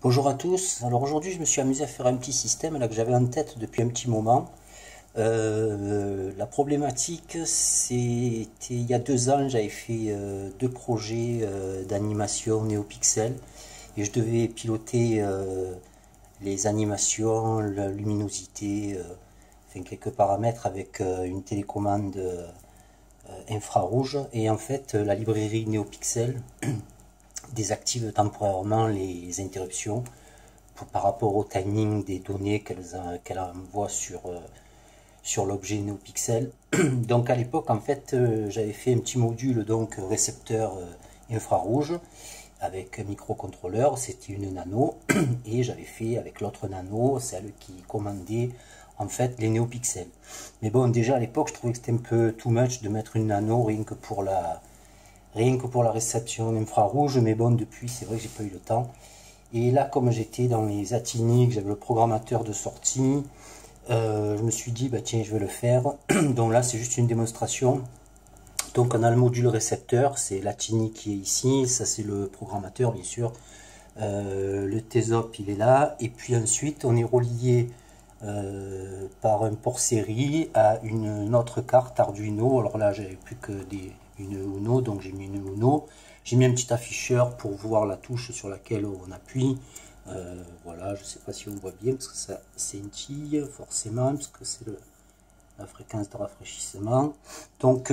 Bonjour à tous. Alors aujourd'hui, je me suis amusé à faire un petit système là que j'avais en tête depuis un petit moment. La problématique, c'était il y a 2 ans, j'avais fait deux projets d'animation NeoPixel et je devais piloter les animations, la luminosité, enfin quelques paramètres avec une télécommande infrarouge. Et en fait, la librairie NeoPixel désactive temporairement les interruptions par rapport au timing des données qu'elle envoie sur l'objet NeoPixel. Donc à l'époque, en fait, j'avais fait un petit module donc récepteur infrarouge avec un microcontrôleur, c'était une nano, et j'avais fait avec l'autre nano, celle qui commandait en fait les NeoPixels. Mais bon, déjà à l'époque, je trouvais que c'était un peu too much de mettre une nano rien que pour la réception infrarouge, mais bon, depuis, c'est vrai que j'ai pas eu le temps. Et là, comme j'étais dans les Atini, que j'avais le programmateur de sortie, je me suis dit, bah tiens, je vais le faire. Donc là, c'est juste une démonstration. Donc on a le module récepteur, c'est l'Atini qui est ici, ça c'est le programmateur, bien sûr. Le TESOP, il est là. Et puis ensuite, on est relié par un port série à une autre carte Arduino. Alors là, j'avais plus que une Uno, donc j'ai mis une Uno. J'ai mis un petit afficheur pour voir la touche sur laquelle on appuie. Voilà, je ne sais pas si on voit bien parce que ça scintille forcément, parce que c'est la fréquence de rafraîchissement. Donc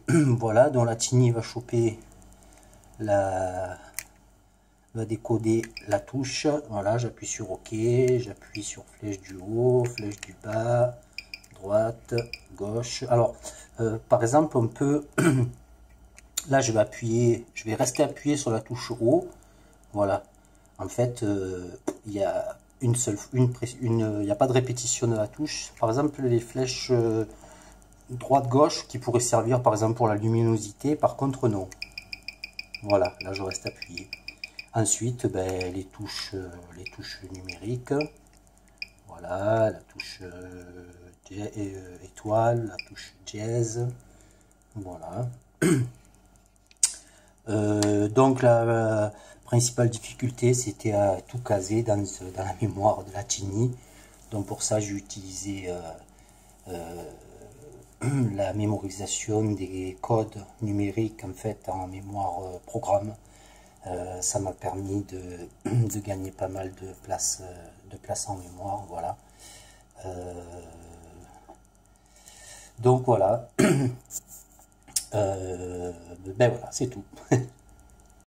voilà, donc la Tini va choper va décoder la touche. Voilà, j'appuie sur OK, j'appuie sur flèche du haut, flèche du bas, droite, gauche. Alors, par exemple, on peut là, je vais rester appuyé sur la touche haut. Voilà. En fait, il y a il n'y a pas de répétition de la touche. Par exemple, les flèches droite-gauche qui pourraient servir par exemple pour la luminosité, par contre non. Voilà, là je reste appuyé. Ensuite, ben, les touches numériques. Voilà, la touche étoile, la touche dièse. Voilà. Donc la principale difficulté, c'était à tout caser dans la mémoire de la Tini. Donc pour ça, j'ai utilisé la mémorisation des codes numériques en fait en mémoire programme. Ça m'a permis de gagner pas mal de place en mémoire. Voilà. Donc voilà. Ben voilà, c'est tout.